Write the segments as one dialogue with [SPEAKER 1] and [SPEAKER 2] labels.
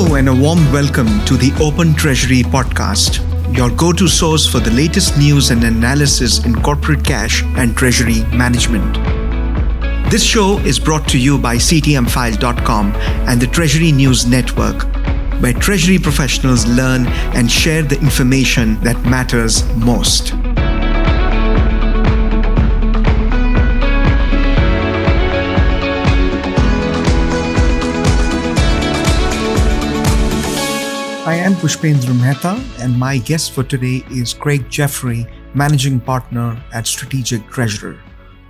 [SPEAKER 1] Hello and a warm welcome to the Open Treasury podcast, your go-to source for the latest news and analysis in corporate cash and treasury management. This show is brought to you by CTMfile.com and the Treasury News Network, where treasury professionals learn and share the information that matters most. I am Pushpendra Mehta, and my guest for today is Craig Jeffery, Managing Partner at TREASURY.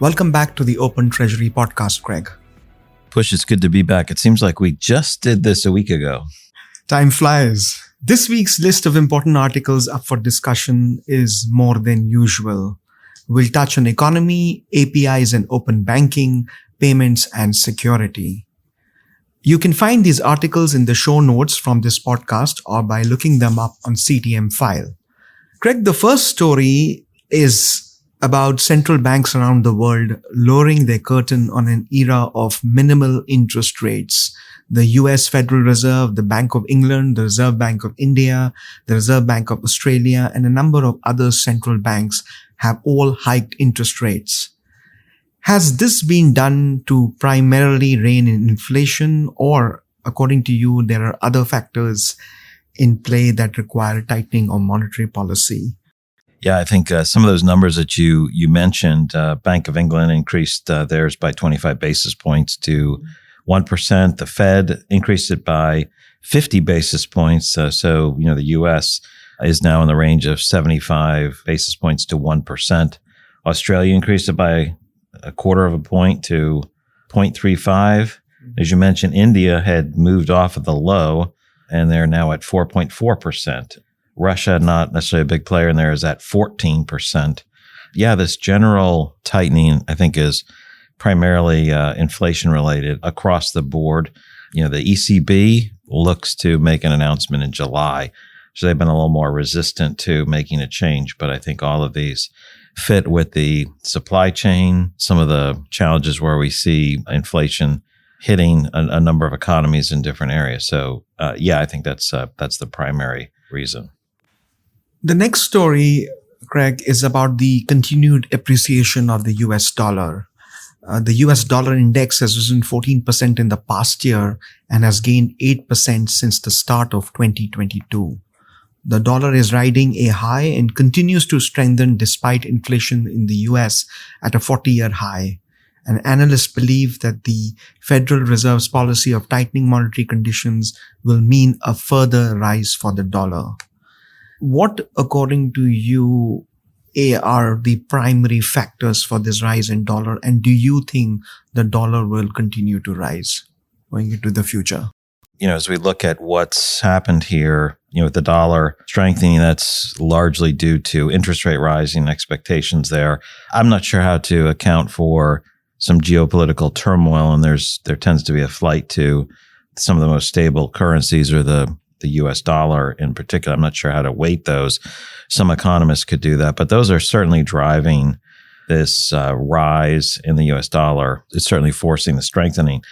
[SPEAKER 1] Welcome back to the Open Treasury podcast, Craig.
[SPEAKER 2] Push, it's good to be back. It seems like we just did this a week ago.
[SPEAKER 1] Time flies. This week's list of important articles up for discussion is more than usual. We'll touch on economy, APIs and open banking, payments and security. You can find these articles in the show notes from this podcast or by looking them up on CTMfile. Craig, the first story is about central banks around the world lowering their curtain on an era of minimal interest rates. The US Federal Reserve, the Bank of England, the Reserve Bank of India, the Reserve Bank of Australia, and a number of other central banks have all hiked interest rates. Has this been done to primarily rein in inflation, or according to you, there are other factors in play that require tightening of monetary policy?
[SPEAKER 2] Yeah, I think some of those numbers that you mentioned, Bank of England increased theirs by 25 basis points to 1%. The Fed increased it by 50 basis points. So, the U.S. is now in the range of 75 basis points to 1%. Australia increased it by a quarter of a point to 0.35. As you mentioned, India had moved off of the low, and they're now at 4.4%. Russia, not necessarily a big player in there, is at 14%. Yeah, this general tightening, I think, is primarily inflation related across the board. The ECB looks to make an announcement in July. So they've been a little more resistant to making a change. But I think all of these fit with the supply chain, some of the challenges where we see inflation hitting a number of economies in different areas. So, I think that's the primary reason.
[SPEAKER 1] The next story, Craig, is about the continued appreciation of the US dollar. The US dollar index has risen 14% in the past year and has gained 8% since the start of 2022. The dollar is riding a high and continues to strengthen despite inflation in the US at a 40-year high. And analysts believe that the Federal Reserve's policy of tightening monetary conditions will mean a further rise for the dollar. What, according to you, are the primary factors for this rise in dollar? And do you think the dollar will continue to rise going into the future?
[SPEAKER 2] As we look at what's happened here, with the dollar strengthening, that's largely due to interest rate rising expectations there. I'm not sure how to account for some geopolitical turmoil, and there tends to be a flight to some of the most stable currencies, or the US dollar in particular. I'm not sure how to weight those. Some economists could do that, but those are certainly driving this rise in the US dollar. It's certainly forcing the strengthening.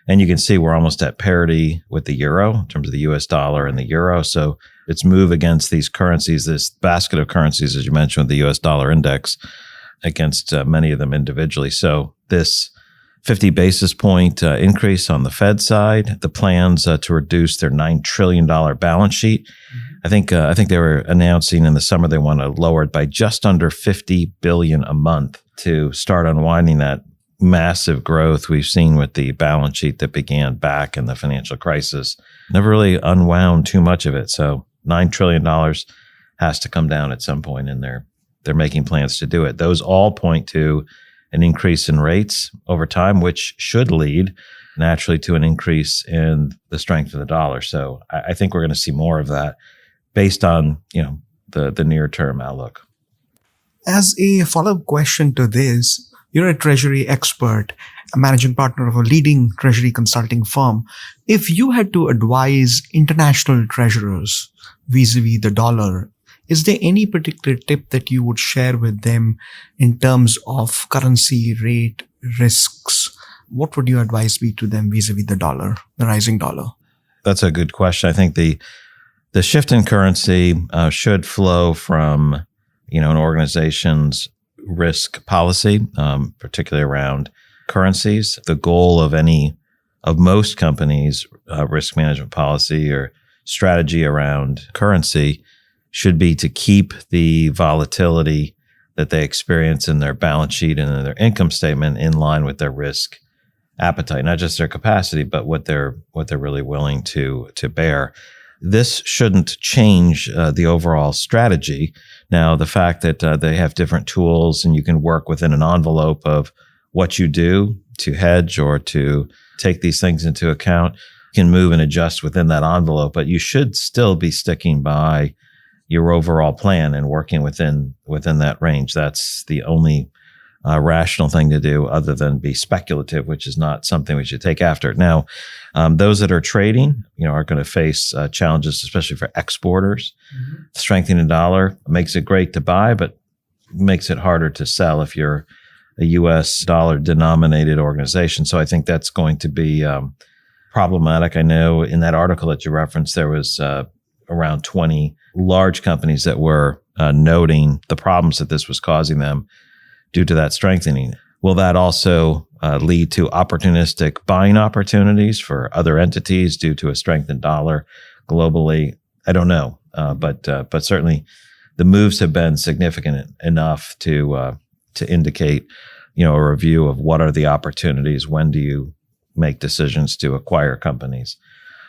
[SPEAKER 2] And you can see we're almost at parity with the euro in terms of the US dollar and the euro. So its move against these currencies, this basket of currencies, as you mentioned, with the US dollar index against many of them individually. So this 50 basis point increase on the Fed side, the plans to reduce their $9 trillion balance sheet. I think they were announcing in the summer they want to lower it by just under $50 billion a month to start unwinding that massive growth we've seen with the balance sheet that began back in the financial crisis. Never really unwound too much of it. So $9 trillion has to come down at some point, and they're making plans to do it. Those all point to an increase in rates over time, which should lead naturally to an increase in the strength of the dollar. So I think we're going to see more of that based on, the near term outlook.
[SPEAKER 1] As a follow-up question to this, you're a treasury expert, a managing partner of a leading treasury consulting firm. If you had to advise international treasurers vis-a-vis the dollar, is there any particular tip that you would share with them in terms of currency rate risks? What would your advice be to them vis-a-vis the dollar, the rising dollar?
[SPEAKER 2] That's a good question. I think the shift in currency should flow from, an organization's risk policy, particularly around currencies. The goal of most companies' risk management policy or strategy around currency should be to keep the volatility that they experience in their balance sheet and in their income statement in line with their risk appetite, not just their capacity, but what they're really willing to bear. This shouldn't change the overall strategy. Now, the fact that they have different tools and you can work within an envelope of what you do to hedge or to take these things into account, you can move and adjust within that envelope, but you should still be sticking by your overall plan and working within that range. That's the only rational thing to do other than be speculative, which is not something we should take after. Now, those that are trading, are going to face challenges, especially for exporters. Mm-hmm. Strengthening the dollar makes it great to buy, but makes it harder to sell if you're a U.S. dollar denominated organization. So I think that's going to be problematic. I know in that article that you referenced, there was around 20 large companies that were noting the problems that this was causing them due to that strengthening. Will that also lead to opportunistic buying opportunities for other entities due to a strengthened dollar globally? I don't know, but certainly the moves have been significant enough to indicate, a review of what are the opportunities. When do you make decisions to acquire companies?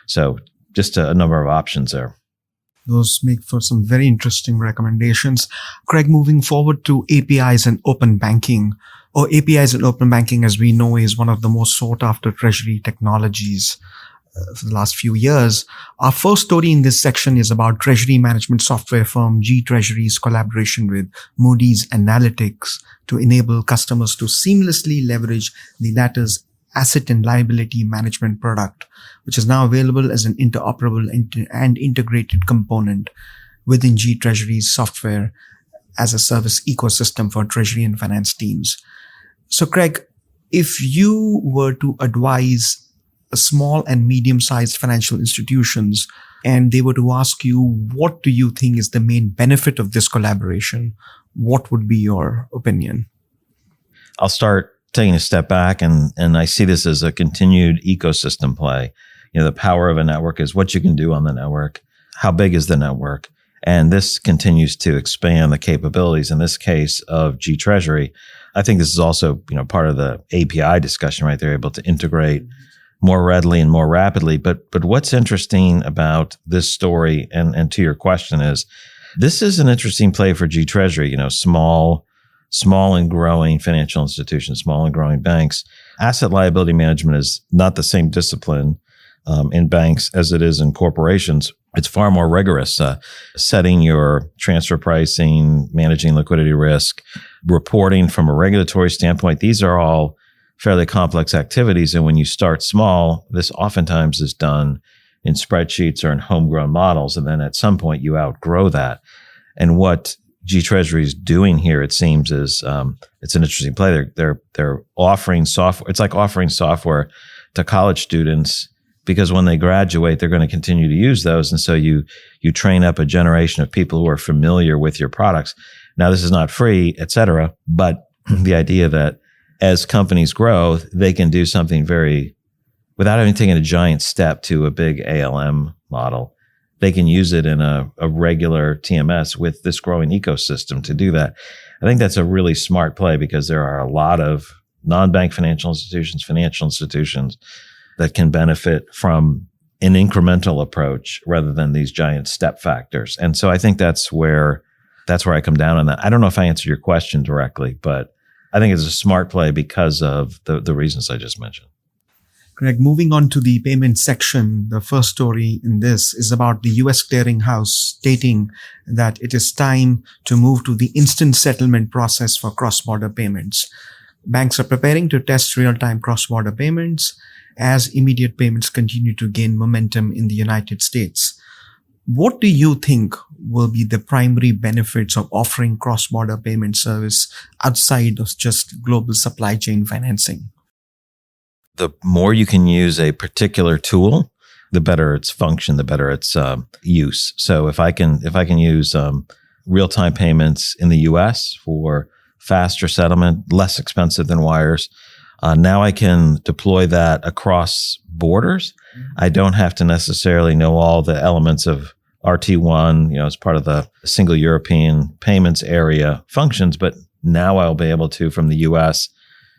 [SPEAKER 2] So just a number of options there.
[SPEAKER 1] Those make for some very interesting recommendations. Craig, moving forward to APIs and open banking. APIs and open banking, as we know, is one of the most sought after treasury technologies for the last few years. Our first story in this section is about treasury management software firm GTreasury's collaboration with Moody's Analytics to enable customers to seamlessly leverage the latter's asset and liability management product, which is now available as an interoperable and integrated component within GTreasury's software as a service ecosystem for treasury and finance teams. So, Craig, if you were to advise small and medium-sized financial institutions and they were to ask you, what do you think is the main benefit of this collaboration, what would be your opinion?
[SPEAKER 2] I'll start taking a step back, and I see this as a continued ecosystem play. The power of a network is what you can do on the network. How big is the network? And this continues to expand the capabilities. In this case of GTreasury, I think this is also, part of the API discussion, right? They're able to integrate more readily and more rapidly. But what's interesting about this story and to your question is this is an interesting play for GTreasury, small and growing financial institutions, small and growing banks. Asset liability management is not the same discipline in banks as it is in corporations. It's far more rigorous. Setting your transfer pricing, managing liquidity risk, reporting from a regulatory standpoint. These are all fairly complex activities. And when you start small, this oftentimes is done in spreadsheets or in homegrown models. And then at some point you outgrow that. And what GTreasury is doing here, it seems, is it's an interesting play. They're offering software. It's like offering software to college students because when they graduate, they're going to continue to use those. And so you train up a generation of people who are familiar with your products. Now, this is not free, et cetera, but the idea that as companies grow, they can do something without having taken a giant step to a big ALM model. They can use it in a regular TMS with this growing ecosystem to do that. I think that's a really smart play because there are a lot of non-bank financial institutions that can benefit from an incremental approach rather than these giant step factors. And so I think that's where I come down on that. I don't know if I answered your question directly, but I think it's a smart play because of the reasons I just mentioned.
[SPEAKER 1] Craig, moving on to the payment section, the first story in this is about the U.S. clearinghouse stating that it is time to move to the instant settlement process for cross-border payments. Banks are preparing to test real-time cross-border payments as immediate payments continue to gain momentum in the United States. What do you think will be the primary benefits of offering cross-border payment service outside of just global supply chain financing?
[SPEAKER 2] The more you can use a particular tool the better its function, the better its use. So if I can use real-time payments in the US for faster settlement, less expensive than wires, now I can deploy that across borders. I don't have to necessarily know all the elements of RT1, as part of the single European payments area functions, but now I'll be able to, from the US,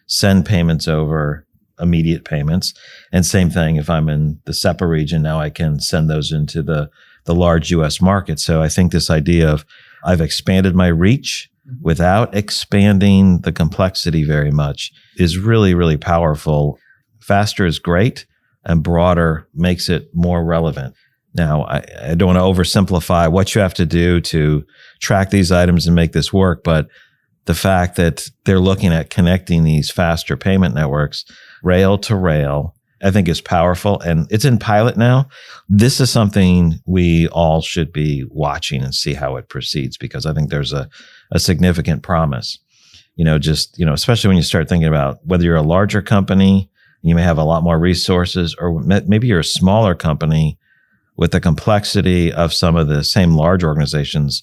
[SPEAKER 2] send payments over, immediate payments. And same thing, if I'm in the SEPA region, now I can send those into the large US market. So I think this idea of I've expanded my reach without expanding the complexity very much is really, really powerful. Faster is great, and broader makes it more relevant. Now, I don't want to oversimplify what you have to do to track these items and make this work, but the fact that they're looking at connecting these faster payment networks rail to rail, I think is powerful, and it's in pilot now. This is something we all should be watching and see how it proceeds, because I think there's a significant promise. Especially when you start thinking about whether you're a larger company, you may have a lot more resources, or maybe you're a smaller company with the complexity of some of the same large organizations,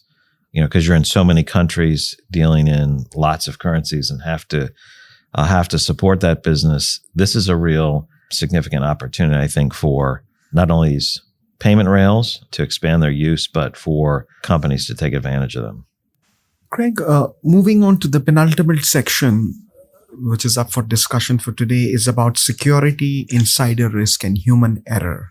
[SPEAKER 2] because you're in so many countries dealing in lots of currencies and have to support that business. This is a real significant opportunity, I think, for not only these payment rails to expand their use, but for companies to take advantage of them.
[SPEAKER 1] Craig, moving on to the penultimate section, which is up for discussion for today, is about security, insider risk, and human error.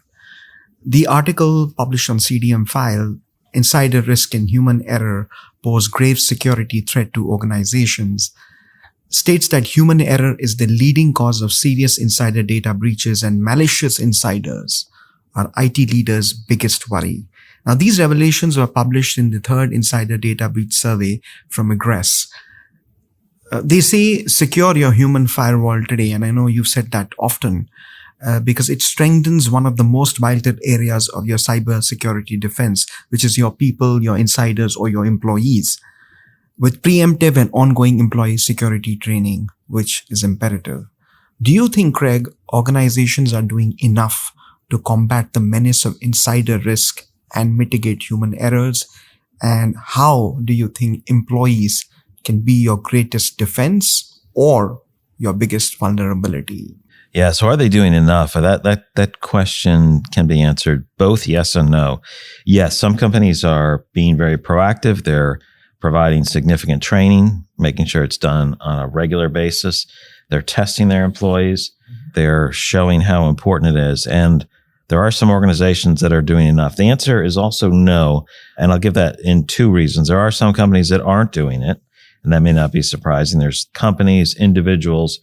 [SPEAKER 1] The article published on CTMfile, Insider Risk and Human Error Pose Grave Security Threat to Organizations, states that human error is the leading cause of serious insider data breaches, and malicious insiders are IT leaders' biggest worry. Now, these revelations were published in the third Insider Data Breach Survey from Egress. They say secure your human firewall today, and I know you've said that often, because it strengthens one of the most vital areas of your cyber security defense, which is your people, your insiders, or your employees, with preemptive and ongoing employee security training, which is imperative. Do you think, Craig, organizations are doing enough to combat the menace of insider risk and mitigate human errors? And how do you think employees can be your greatest defense or your biggest vulnerability?
[SPEAKER 2] Yeah. So are they doing enough? That question can be answered both yes and no. Yes, some companies are being very proactive. They're providing significant training, making sure it's done on a regular basis. They're testing their employees. They're showing how important it is. And there are some organizations that are doing enough. The answer is also no. And I'll give that in two reasons. There are some companies that aren't doing it, and that may not be surprising. There's companies, individuals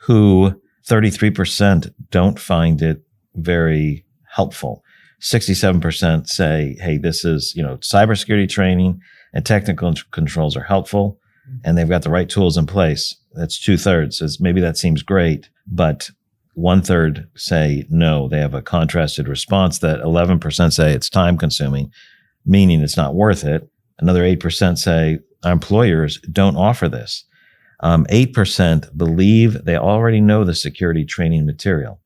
[SPEAKER 2] who 33% don't find it very helpful. 67% say, hey, this is, cybersecurity training and technical controls are helpful, and they've got the right tools in place. That's 2/3. Maybe that seems great, but 1/3 say no. They have a contrasted response that 11% say it's time consuming, meaning it's not worth it. Another 8% say our employers don't offer this. 8% believe they already know the security training material.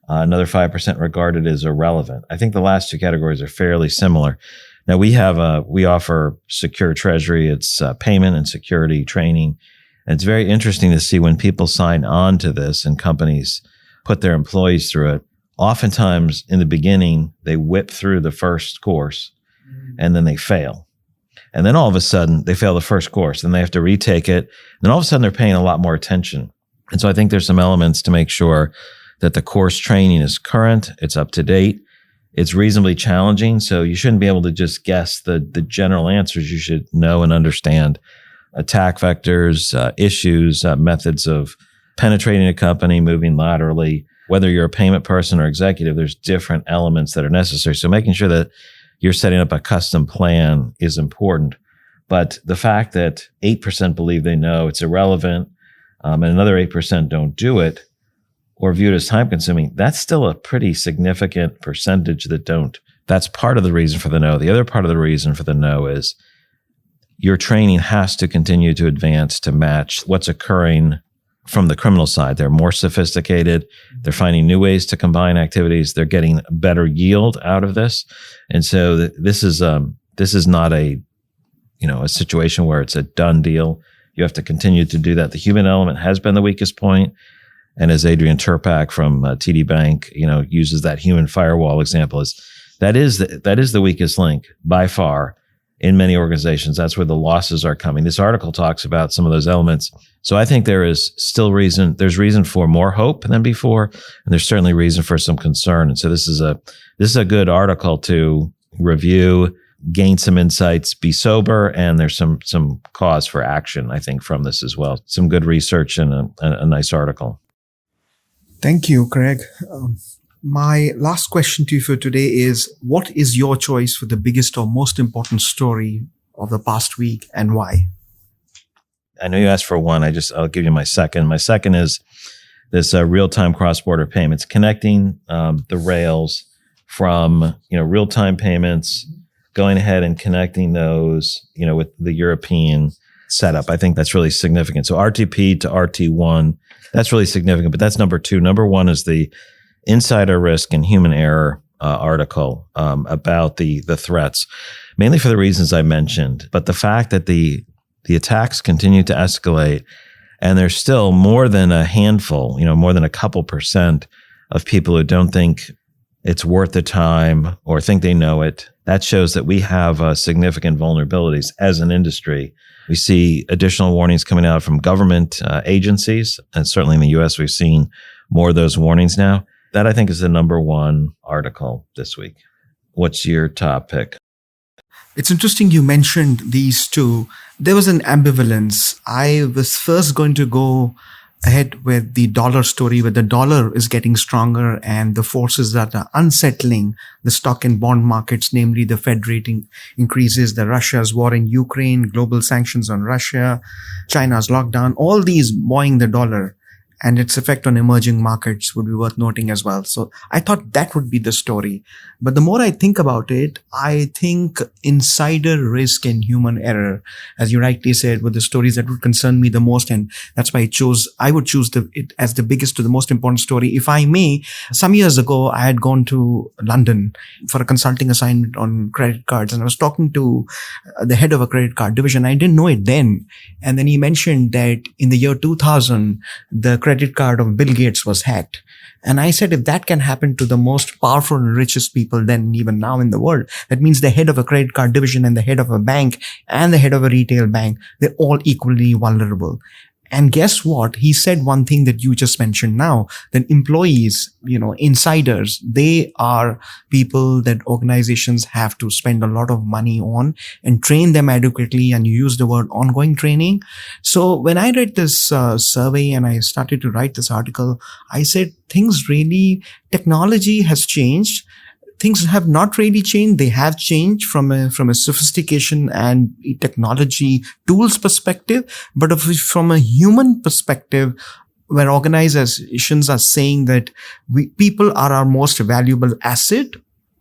[SPEAKER 2] Another 5% regard it as irrelevant. I think the last two categories are fairly similar. Now we offer secure treasury. It's payment and security training. And it's very interesting to see when people sign on to this and companies put their employees through it. Oftentimes in the beginning, they whip through the first course and then they fail. And then all of a sudden they fail the first course, then they have to retake it. Then all of a sudden they're paying a lot more attention. And so I think there's some elements to make sure that the course training is current, it's up to date, it's reasonably challenging. So you shouldn't be able to just guess the general answers. You should know and understand attack vectors, issues, methods of penetrating a company, moving laterally. Whether you're a payment person or executive, there's different elements that are necessary. So making sure that you're setting up a custom plan is important. But the fact that 8% believe they know it's irrelevant, and another 8% don't do it or view it as time consuming, that's still a pretty significant percentage that don't. That's part of the reason for the no. The other part of the reason for the no is your training has to continue to advance to match what's occurring from the criminal side. They're more sophisticated. They're finding new ways to combine activities. They're getting better yield out of this. And so this is not a situation where it's a done deal. You have to continue to do that. The human element has been the weakest point. And as Adrian Turpak from TD Bank, uses that human firewall example, that is the weakest link by far in many organizations. That's where the losses are coming. This article talks about some of those elements. So I think there's reason for more hope than before, and there's certainly reason for some concern. And so this is a good article to review, gain some insights, be sober, and there's some cause for action, I think, from this as well. Some good research and a nice article.
[SPEAKER 1] Thank you, Craig. My last question to you for today is, what is your choice for the biggest or most important story of the past week and why?
[SPEAKER 2] I know you asked for one. I'll give you my second. My second is this real-time cross-border payments, connecting the rails from real-time payments, going ahead and connecting those with the European setup. I think that's really significant. So RTP to RT1, that's really significant. But that's number two. Number one is the insider risk and human error article about the threats, mainly for the reasons I mentioned. But the fact that the attacks continue to escalate, and there's still more than a handful, more than a couple percent of people who don't think it's worth the time or think they know it. That shows that we have significant vulnerabilities as an industry. We see additional warnings coming out from government agencies, and certainly in the U.S., we've seen more of those warnings now. That, I think, is the number one article this week. What's your top pick?
[SPEAKER 1] It's interesting you mentioned these two. There was an ambivalence. I was first going to go ahead with the dollar story, where the dollar is getting stronger and the forces that are unsettling the stock and bond markets, namely the Fed rating increases, the Russia's war in Ukraine, global sanctions on Russia, China's lockdown, all these buoying the dollar, and its effect on emerging markets would be worth noting as well. So I thought that would be the story. But the more I think about it, I think insider risk and human error, as you rightly said, were the stories that would concern me the most. And that's why I would choose it as the biggest to the most important story. If I may, some years ago, I had gone to London for a consulting assignment on credit cards. And I was talking to the head of a credit card division. I didn't know it then. And then he mentioned that in the year 2000, the credit card of Bill Gates was hacked. And I said, if that can happen to the most powerful and richest people then even now in the world, that means the head of a credit card division and the head of a bank and the head of a retail bank, they're all equally vulnerable. And guess what? He said one thing that you just mentioned now, that employees, insiders, they are people that organizations have to spend a lot of money on and train them adequately. And you use the word ongoing training. So when I read this survey and I started to write this article, I said technology has changed. Things have not really changed. They have changed from a sophistication and technology tools perspective, but from a human perspective, where organizations are saying that people are our most valuable asset.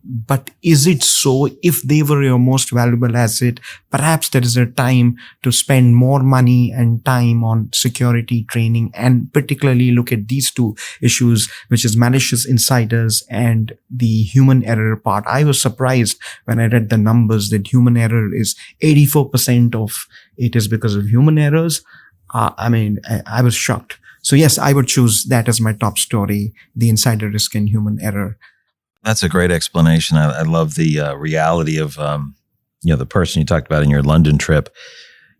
[SPEAKER 1] But is it so? If they were your most valuable asset, perhaps there is a time to spend more money and time on security training, and particularly look at these two issues, which is malicious insiders and the human error part. I was surprised when I read the numbers that human error is 84% of it is because of human errors. I was shocked. So yes, I would choose that as my top story, the insider risk and human error.
[SPEAKER 2] That's a great explanation. I love the reality of the person you talked about in your London trip.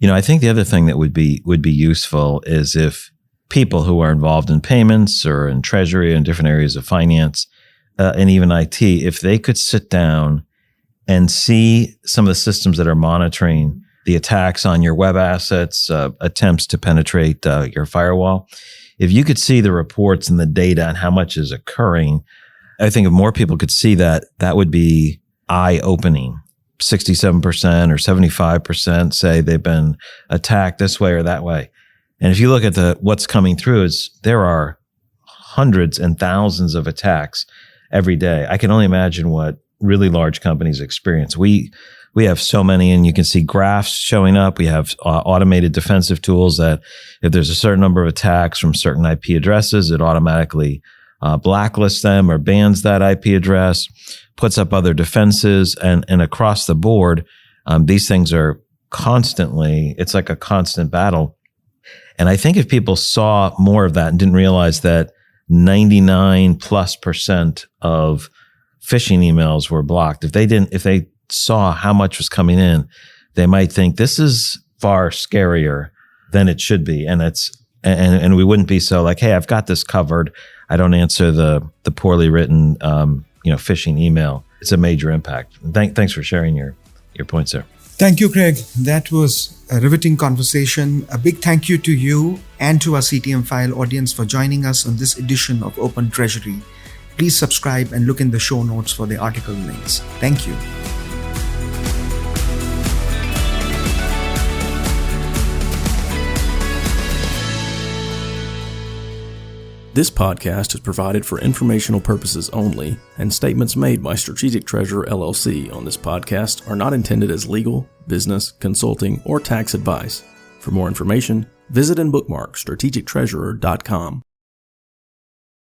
[SPEAKER 2] I think the other thing that would be useful is if people who are involved in payments or in treasury and different areas of finance and even IT, if they could sit down and see some of the systems that are monitoring the attacks on your web assets, attempts to penetrate your firewall, if you could see the reports and the data and how much is occurring, I think if more people could see that, that would be eye-opening. 67% or 75% say they've been attacked this way or that way. And if you look at what's coming through, there are hundreds and thousands of attacks every day. I can only imagine what really large companies experience. We we have so many, and you can see graphs showing up. We have automated defensive tools that if there's a certain number of attacks from certain IP addresses, it automatically blacklists them or bans that IP address, puts up other defenses, and across the board, these things are constantly, it's like a constant battle. And I think if people saw more of that and didn't realize that 99+% of phishing emails were blocked, if they saw how much was coming in, they might think this is far scarier than it should be. And and we wouldn't be so like, hey, I've got this covered. I don't answer the poorly written, phishing email. It's a major impact. Thanks for sharing your points there.
[SPEAKER 1] Thank you, Craig. That was a riveting conversation. A big thank you to you and to our CTMfile audience for joining us on this edition of Open Treasury. Please subscribe and look in the show notes for the article links. Thank you.
[SPEAKER 3] This podcast is provided for informational purposes only, and statements made by Strategic Treasurer LLC on this podcast are not intended as legal, business, consulting, or tax advice. For more information, visit and bookmark strategictreasurer.com.